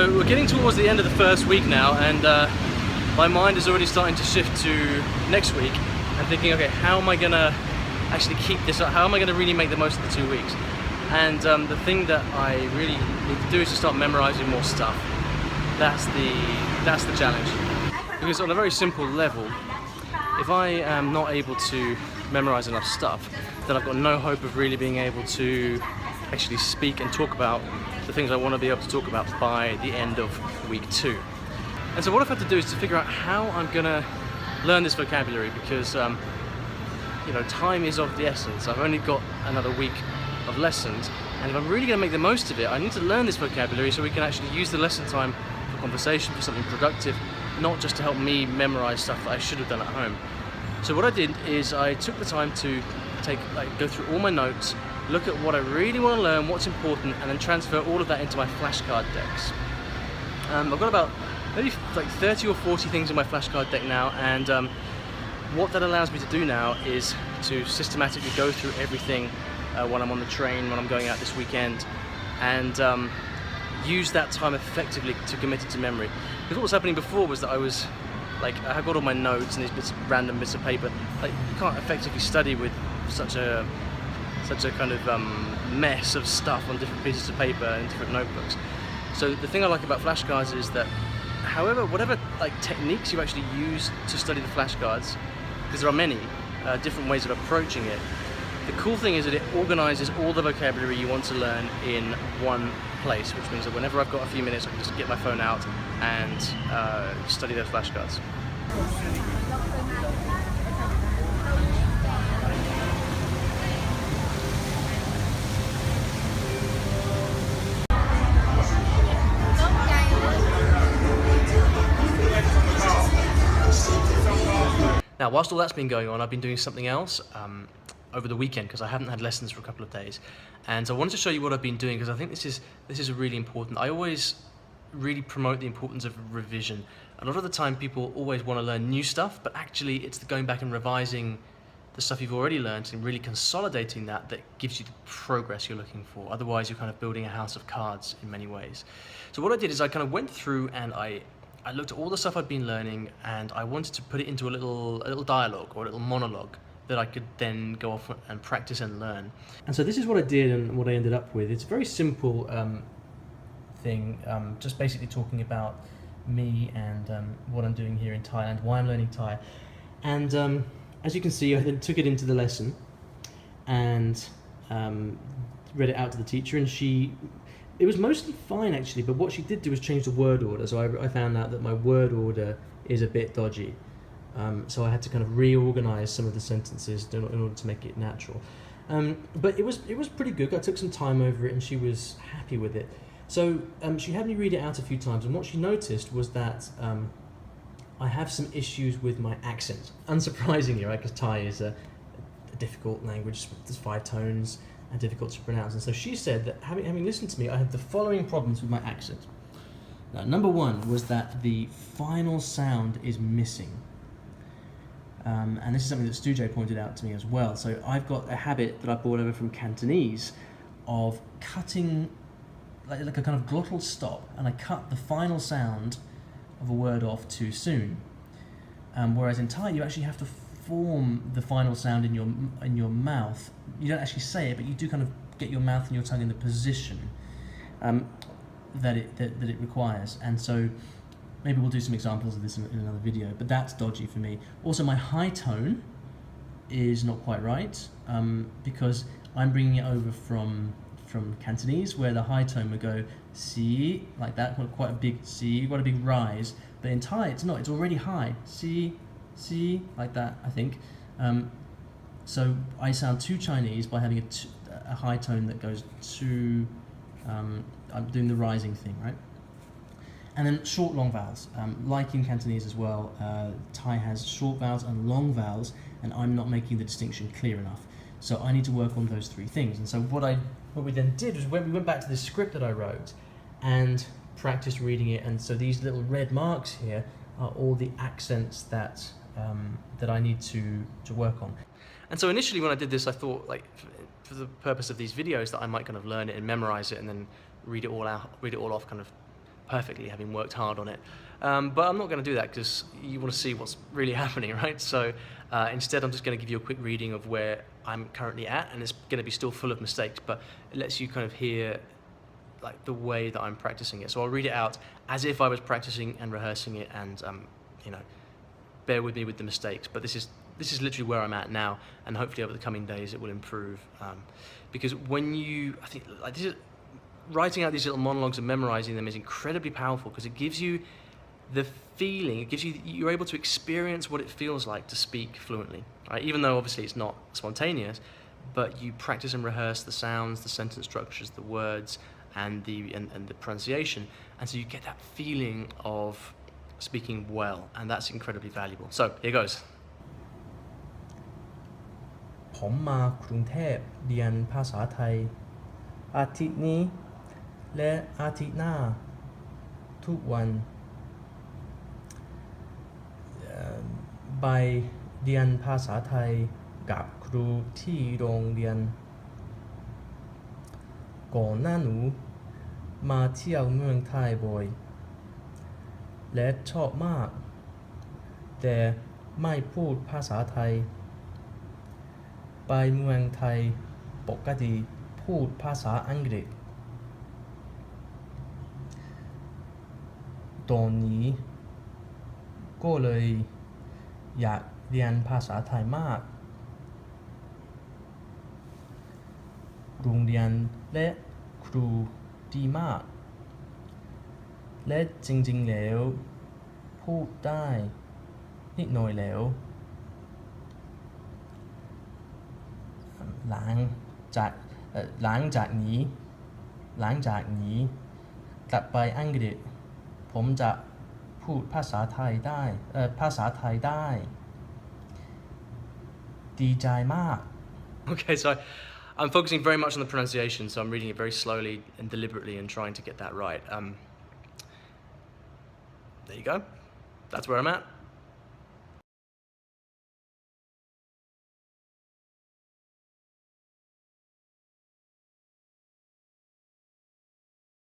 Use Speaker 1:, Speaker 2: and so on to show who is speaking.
Speaker 1: So we're getting towards the end of the first week now, and my mind is already starting to shift to next week and thinking, okay, how am I gonna actually keep this up? How am I gonna really make the most of the 2 weeks? And the thing that I really need to do is to start memorizing more stuff. That's the challenge. Because on a very simple level, if I am not able to memorize enough stuff, then I've got no hope of really being able to actually speak and talk about the things I want to be able to talk about by the end of week 2. And so what I've had to do is to figure out how I'm gonna learn this vocabulary, because you know, time is of the essence. I've only got another week of lessons, and if I'm really gonna make the most of it, I need to learn this vocabulary so we can actually use the lesson time for conversation, for something productive, not just to help me memorize stuff that I should have done at home. So what I did is I took the time to go through all my notes, look at what I really want to learn, what's important, and then transfer all of that into my flashcard decks. I've got about maybe like 30 or 40 things in my flashcard deck now, and what that allows me to do now is to systematically go through everything when I'm on the train, when I'm going out this weekend, and use that time effectively to commit it to memory. Because what was happening before was that I was like, I got all my notes and these random bits of paper. Like, you can't effectively study with such a kind of mess of stuff on different pieces of paper and different notebooks. So the thing I like about flashcards is that whatever like techniques you actually use to study the flashcards, because there are many different ways of approaching it, the cool thing is that it organizes all the vocabulary you want to learn in one place, which means that whenever I've got a few minutes, I can just get my phone out and study those flashcards. Now, whilst all that's been going on, I've been doing something else over the weekend, because I haven't had lessons for a couple of days, and so I wanted to show you what I've been doing, because I think this is really important. I always really promote the importance of revision. A lot of the time people always want to learn new stuff, but actually it's the going back and revising the stuff you've already learned and really consolidating that gives you the progress you're looking for. Otherwise you're kind of building a house of cards in many ways. So what I did is I kind of went through and I looked at all the stuff I'd been learning, and I wanted to put it into a little dialogue or a little monologue that I could then go off and practice and learn. And so this is what I did and what I ended up with. It's a very simple thing, just basically talking about me and what I'm doing here in Thailand, why I'm learning Thai. And as you can see, I then took it into the lesson and read it out to the teacher, and it was mostly fine actually, but what she did do was change the word order. So I found out that my word order is a bit dodgy. So I had to kind of reorganize some of the sentences in order to make it natural. But it was pretty good. I took some time over it and she was happy with it. So she had me read it out a few times, and what she noticed was that I have some issues with my accent. Unsurprisingly, right, because Thai is a difficult language. There's 5 tones and difficult to pronounce. And so she said that having listened to me, I had the following problems with my accent. Now, number 1 was that the final sound is missing. And this is something that Stu Jay pointed out to me as well. So I've got a habit that I brought over from Cantonese of cutting like a kind of glottal stop, and I cut the final sound of a word off too soon. Whereas in Thai, you actually have to form the final sound in your mouth. You don't actually say it, but you do kind of get your mouth and your tongue in the position that it requires. And so maybe we'll do some examples of this in another video, but that's dodgy for me. Also, my high tone is not quite right, because I'm bringing it over from Cantonese, where the high tone would go si, like that, quite a big si, quite a big rise. But in Thai, it's not. It's already high. Si, like that, I think. So I sound too Chinese by having a high tone that goes too. I'm doing the rising thing, right? And then short, long vowels. Like in Cantonese as well, Thai has short vowels and long vowels, and I'm not making the distinction clear enough. So I need to work on those 3 things. And so what we then did was we went back to the script that I wrote and practiced reading it. And so these little red marks here are all the accents that I need to work on. And so initially when I did this, I thought, like, for the purpose of these videos, that I might kind of learn it and memorize it and then read it all off kind of perfectly, having worked hard on it. But I'm not going to do that because you want to see what's really happening, right? So instead, I'm just going to give you a quick reading of where I'm currently at, and it's going to be still full of mistakes, but it lets you kind of hear like the way that I'm practicing it. So I'll read it out as if I was practicing and rehearsing it, and you know, bear with me with the mistakes. But this is literally where I'm at now, and hopefully over the coming days it will improve. Because when I think like this is, writing out these little monologues and memorizing them is incredibly powerful because it gives you the feeling, you're able to experience what it feels like to speak fluently, right? Even though obviously it's not spontaneous, but you practice and rehearse the sounds, the sentence structures, the words, and the pronunciation, and so you get that feeling of speaking well, and that's incredibly valuable. So here goes.
Speaker 2: ผมมากรุงเทพเรียนภาษาไทยอาทิตย์นี้และอาทิตย์หน้าทุกวันไปเรียนภาษาไทยกับครูที่โรงเรียนก่อนหน้าหนูมาเที่ยวเมืองไทยบ่อยและชอบมากแต่ไม่พูดภาษาไทยไปเมืองไทยปกติพูดภาษาอังกฤษตอนนี้ก็เลยอยากเรียนภาษาไทยมากโรงเรียนและครูดีมากและจริงๆแล้วพูดได้นิดหน่อยแล้วหลังจากนี้กลับไปอังกฤษผมจะพูดภาษาไทยได้ดีใจมาก
Speaker 1: Okay, so I'm focusing very much on the pronunciation, so I'm reading it very slowly and deliberately and trying to get that right. There you go. That's where I'm at.